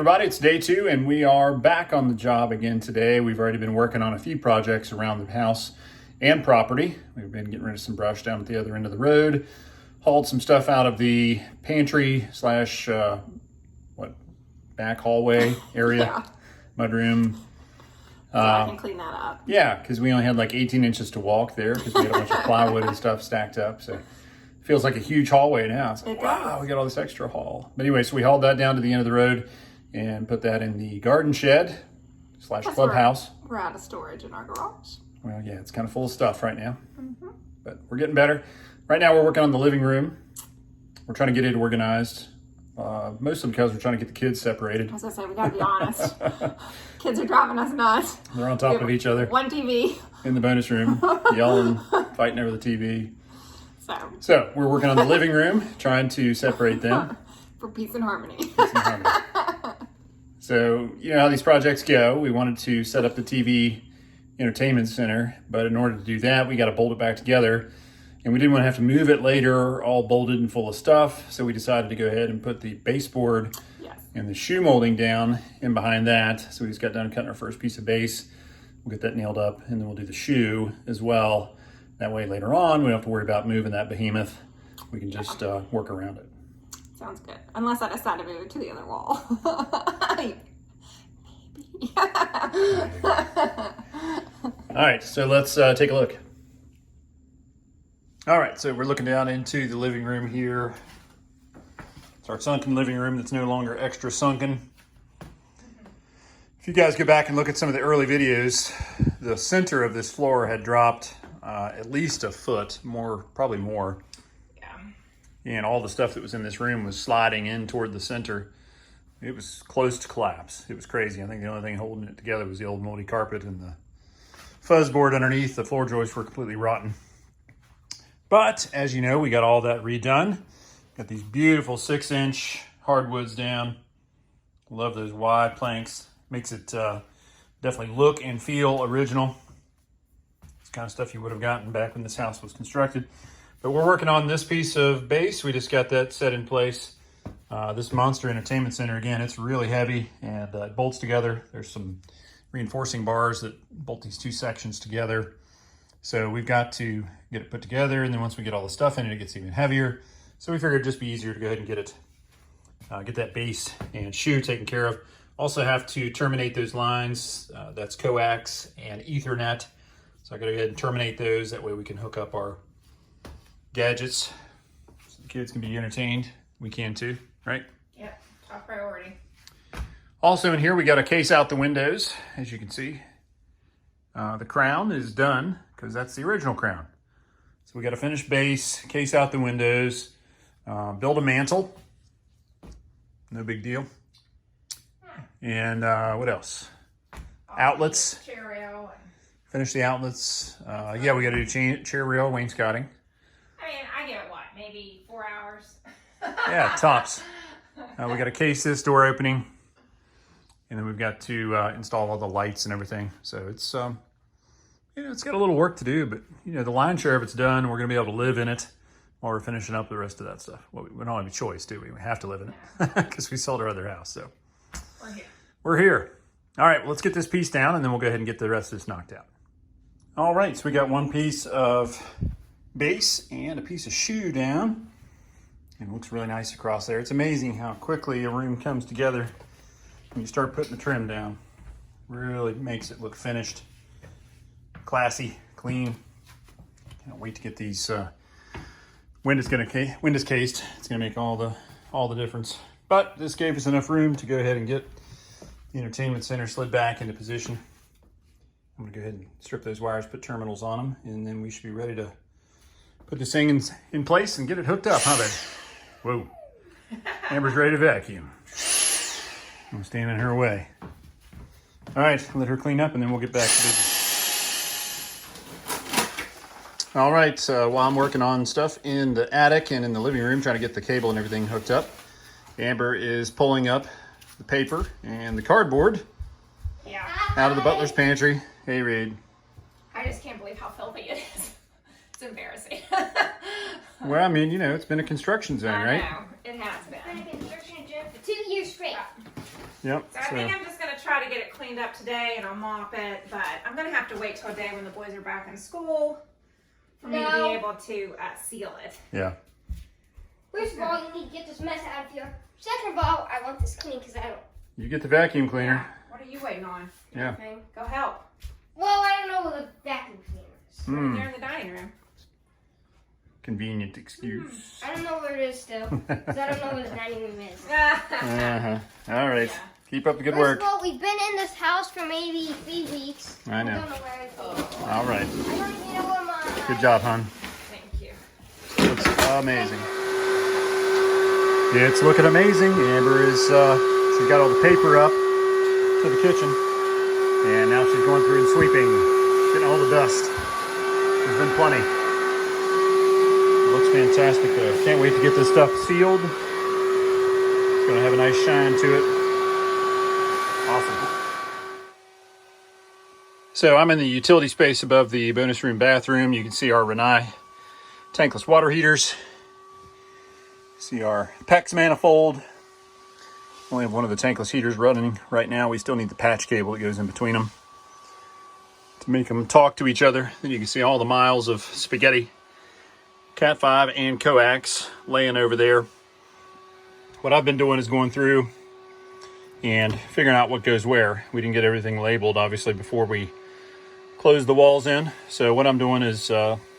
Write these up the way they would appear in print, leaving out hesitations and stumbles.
everybody, it's day 2 and we are back on the job again today. We've already been working on a few projects around the house and property. We've been getting rid of some brush down at the other end of the road, hauled some stuff out of the pantry slash back hallway area, Yeah. mudroom. So I can clean that up. Yeah, because we only had like 18 inches to walk there because we had a bunch of plywood and stuff stacked up. So it feels like a huge hallway now. It's like, wow, we got all this extra haul. But anyway, so we hauled that down to the end of the road and put that in the garden shed slash clubhouse. We're out of storage in our garage. Well, yeah, it's kind of full of stuff right now, but we're getting better. Right now we're working on the living room. We're trying to get it organized. Mostly because we're trying to get the kids separated. As I say, we gotta be honest. Kids are driving us nuts. They're on top of each other. One TV. In the bonus room, yelling, fighting over the TV. So we're working on the living room, trying to separate them. For peace and harmony. Peace and harmony. So, you know how these projects go. We wanted to set up the TV entertainment center, but in order to do that, we got to bolt it back together. And we didn't want to have to move it later, all bolted and full of stuff. So we decided to go ahead and put the baseboard and the shoe molding down in behind that. So we just got done cutting our first piece of base. We'll get that nailed up and then we'll do the shoe as well. That way later on, we don't have to worry about moving that behemoth. We can just work around it. Sounds good. Unless I decide to move it to the other wall. Maybe. All right, so let's take a look. All right, so we're looking down into the living room here. It's our sunken living room that's no longer extra sunken. If you guys go back and look at some of the early videos, the center of this floor had dropped at least a foot, probably more. Yeah. And all the stuff that was in this room was sliding in toward the center. It was close to collapse. It was crazy. I think the only thing holding it together was the old moldy carpet and the fuzz board underneath. The floor joists were completely rotten. But as you know, we got all that redone. Got these beautiful 6-inch hardwoods down. Love those wide planks. Makes it definitely look and feel original. It's the kind of stuff you would have gotten back when this house was constructed. But we're working on this piece of base. We just got that set in place. This monster entertainment center, again, it's really heavy and it bolts together. There's some reinforcing bars that bolt these two sections together. So we've got to get it put together, and then once we get all the stuff in it, it gets even heavier. So we figured it'd just be easier to go ahead and get it, get that base and shoe taken care of. Also have to terminate those lines. That's coax and Ethernet. So I gotta go ahead and terminate those. That way we can hook up our gadgets so the kids can be entertained. We can too, right? Yep, top priority. Also in here, we got to case out the windows, as you can see. The crown is done because that's the original crown. So we got to finish base, case out the windows, build a mantle. No big deal. And what else? Outlets. Chair rail. Finish the outlets. Yeah, we got to do chair rail wainscoting. I mean, I give it what, maybe 4 hours? Yeah, tops. We got to case this door opening. And then we've got to install all the lights and everything. So it's, you know, it's got a little work to do, but you know, the lion's share of it's done. We're gonna be able to live in it while we're finishing up the rest of that stuff. Well, we don't have a choice, do we? We have to live in it because we sold our other house. So We're here. We're here. All right, well, let's get this piece down and then we'll go ahead and get the rest of this knocked out. All right, so we got one piece of base and a piece of shoe down. And it looks really nice across there. It's amazing how quickly a room comes together when you start putting the trim down. Really makes it look finished, classy, clean. Can't wait to get these windows cased. It's gonna make all the difference. But this gave us enough room to go ahead and get the entertainment center slid back into position. I'm gonna go ahead and strip those wires, put terminals on them, and then we should be ready to put this thing in place and get it hooked up, huh, babe? Whoa. Amber's ready to vacuum. I'm standing in her way. All right, let her clean up and then we'll get back to business. All right, while I'm working on stuff in the attic and in the living room, trying to get the cable and everything hooked up, Amber is pulling up the paper and the cardboard out of the Butlers Pantry. Hey, Reed. I just can't believe how filthy it is. It's embarrassing. Well, I mean, you know, it's been a construction zone, right? I know, it has been. Been a construction zone for 2 years straight. Yep. So I think I'm just gonna try to get it cleaned up today, and I'll mop it. But I'm gonna have to wait till a day when the boys are back in school for me to be able to seal it. Yeah. First of all, you need to get this mess out of here. Second of all, I want this clean because I don't. You get the vacuum cleaner. What are you waiting on? Yeah. Go help. Well, I don't know where the vacuum cleaner is. They're in the dining room. Convenient excuse. I don't know where it is still. Because I don't know where the dining room is. All right. Yeah. Keep up the good First work. of all, we've been in this house for maybe 3 weeks. I know. I don't know where it is. All right. I don't even know where my... Good job, hon. Thank you. Looks amazing. It's looking amazing. Amber is, she's got all the paper up to the kitchen. And now she's going through and sweeping, getting all the dust. There's been plenty. It looks fantastic though. Can't wait to get this stuff sealed. It's gonna have a nice shine to it. Awesome. So I'm in the utility space above the bonus room bathroom. You can see our Rinnai tankless water heaters. See our PEX manifold. Only have one of the tankless heaters running right now. We still need the patch cable that goes in between them to make them talk to each other. Then you can see all the miles of spaghetti, Cat 5 and coax laying over there. What I've been doing is going through and figuring out what goes where. We didn't get everything labeled, obviously, before we closed the walls in. So what I'm doing is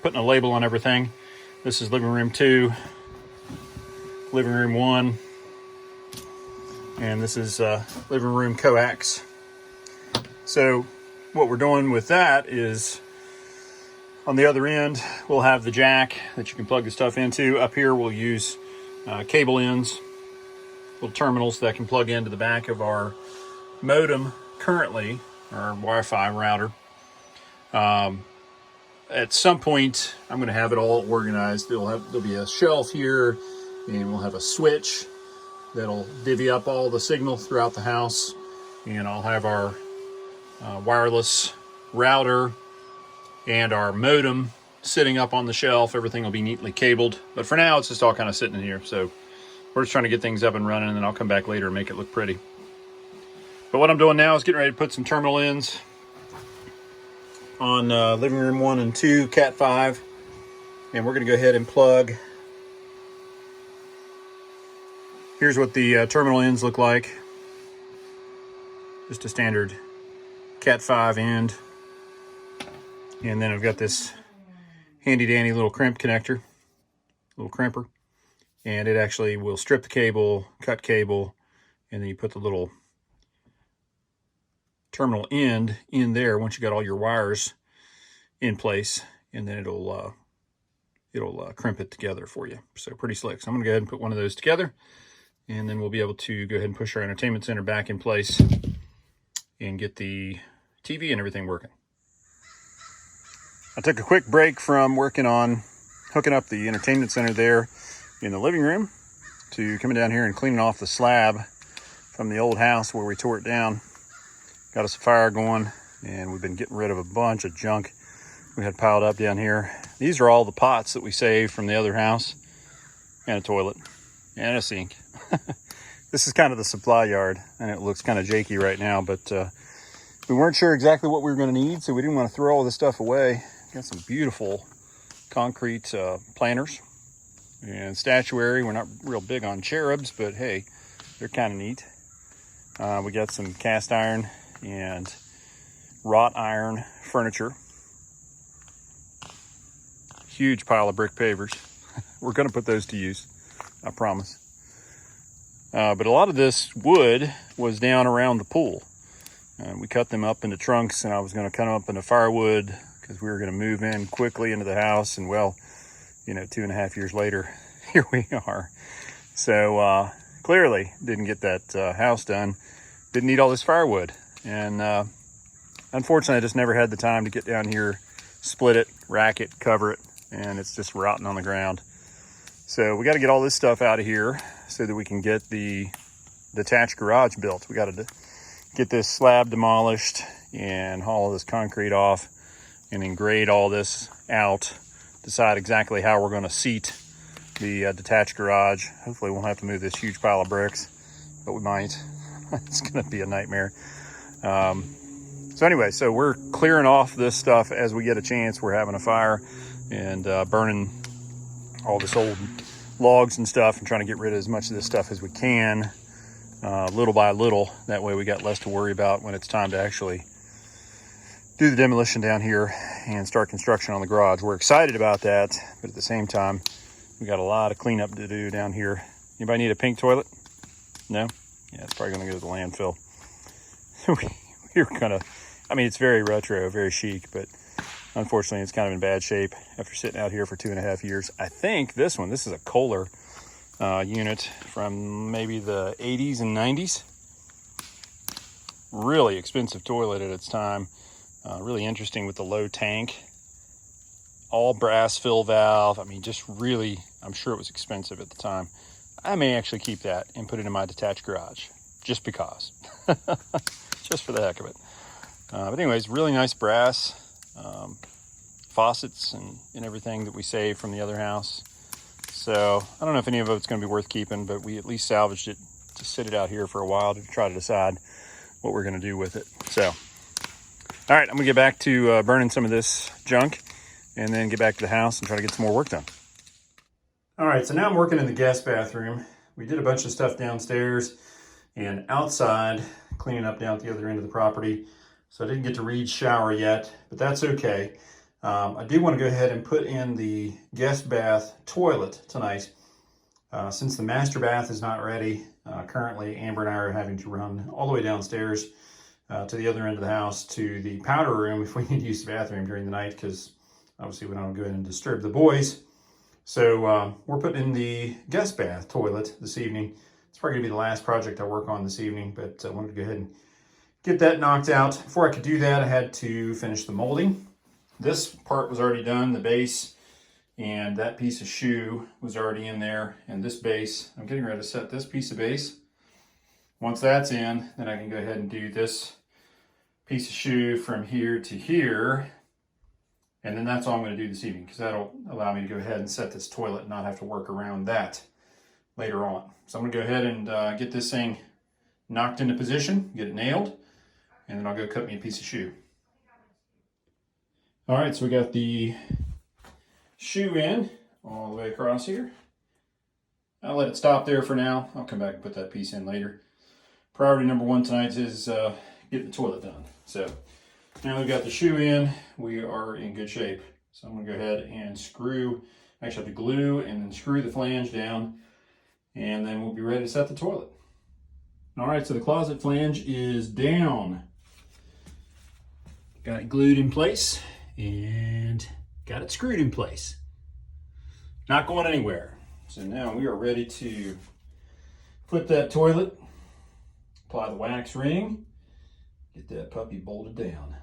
putting a label on everything. This is living room 2, living room 1, and this is living room coax. So what we're doing with that is on the other end, we'll have the jack that you can plug the stuff into. Up here, we'll use cable ends, little terminals that can plug into the back of our modem currently, our Wi-Fi router. At some point, I'm going to have it all organized. There'll be a shelf here, and we'll have a switch that'll divvy up all the signal throughout the house, and I'll have our wireless router and our modem sitting up on the shelf. Everything will be neatly cabled, but for now it's just all kind of sitting in here. So we're just trying to get things up and running, and then I'll come back later and make it look pretty. But what I'm doing now is getting ready to put some terminal ends on living room 1 and 2 Cat 5, and we're going to go ahead and plug. Here's what the terminal ends look like. Just a standard Cat 5 end. And then I've got this handy dandy little crimp connector, little crimper. And it actually will strip the cable, cut cable, and then you put the little terminal end in there once you got all your wires in place, and then it'll crimp it together for you. So pretty slick. So I'm gonna go ahead and put one of those together, and then we'll be able to go ahead and push our entertainment center back in place and get the TV and everything working. I took a quick break from working on hooking up the entertainment center there in the living room to coming down here and cleaning off the slab from the old house where we tore it down. Got us a fire going, and we've been getting rid of a bunch of junk we had piled up down here. These are all the pots that we saved from the other house, and a toilet, and a sink. This is kind of the supply yard, and it looks kind of janky right now, but we weren't sure exactly what we were going to need, so we didn't want to throw all this stuff away. Got some beautiful concrete planters and statuary. We're not real big on cherubs, but hey, they're kind of neat. We got some cast iron and wrought iron furniture. Huge pile of brick pavers. We're going to put those to use, I promise. But a lot of this wood was down around the pool. We cut them up into trunks, and I was going to cut them up into firewood because we were going to move in quickly into the house. And well, 2.5 years later, here we are. So clearly didn't get that house done. Didn't need all this firewood. And unfortunately, I just never had the time to get down here, split it, rack it, cover it, and it's just rotting on the ground. So we got to get all this stuff out of here so that we can get the detached garage built. We got to get this slab demolished and haul all this concrete off, and then grade all this out, decide exactly how we're going to seat the detached garage. Hopefully we won't have to move this huge pile of bricks, but we might. It's going to be a nightmare. So anyway, so we're clearing off this stuff as we get a chance. We're having a fire and burning all this old logs and stuff and trying to get rid of as much of this stuff as we can, little by little. That way we got less to worry about when it's time to actually do the demolition down here and start construction on the garage. We're excited about that, but at the same time, we got a lot of cleanup to do down here. Anybody need a pink toilet? No? Yeah, it's probably gonna go to the landfill. We're gonna, I mean, it's very retro, very chic, but unfortunately it's kind of in bad shape after sitting out here for 2.5 years. I think this is a Kohler unit from maybe the 80s and 90s. Really expensive toilet at its time. Really interesting with the low tank. All brass fill valve. I mean, just really, I'm sure it was expensive at the time. I may actually keep that and put it in my detached garage, just because. Just for the heck of it. But anyways, really nice brass faucets and everything that we saved from the other house. So I don't know if any of it's going to be worth keeping, but we at least salvaged it to sit it out here for a while to try to decide what we're going to do with it. So, all right, I'm going to get back to burning some of this junk and then get back to the house and try to get some more work done. All right, so now I'm working in the guest bathroom. We did a bunch of stuff downstairs and outside, cleaning up down at the other end of the property. So I didn't get to Reed's shower yet, but that's okay. I do want to go ahead and put in the guest bath toilet tonight. Since the master bath is not ready, currently Amber and I are having to run all the way downstairs to the other end of the house to the powder room if we need to use the bathroom during the night, because obviously we don't want to go in and disturb the boys. So we're putting in the guest bath toilet this evening. It's probably gonna be the last project I work on this evening, but I wanted to go ahead and get that knocked out. Before I could do that, I had to finish the molding. This part was already done, the base, and that piece of shoe was already in there. And this base, I'm getting ready to set this piece of base. Once that's in, then I can go ahead and do this piece of shoe from here to here. And then that's all I'm going to do this evening, because that'll allow me to go ahead and set this toilet and not have to work around that later on. So I'm going to go ahead and get this thing knocked into position, get it nailed, and then I'll go cut me a piece of shoe. All right, so we got the shoe in all the way across here. I'll let it stop there for now. I'll come back and put that piece in later. Priority number one tonight is getting the toilet done. So now we've got the shoe in, we are in good shape. So I'm gonna go ahead and screw, actually have to glue and then screw the flange down, and then we'll be ready to set the toilet. All right, so the closet flange is down. Got it glued in place and got it screwed in place. Not going anywhere. So now we are ready to put that toilet, apply the wax ring, get that puppy bolted down.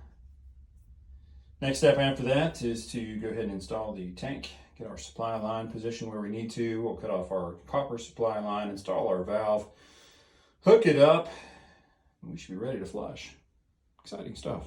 Next step after that is to go ahead and install the tank, get our supply line positioned where we need to. We'll cut off our copper supply line, install our valve, hook it up, and we should be ready to flush. Exciting stuff.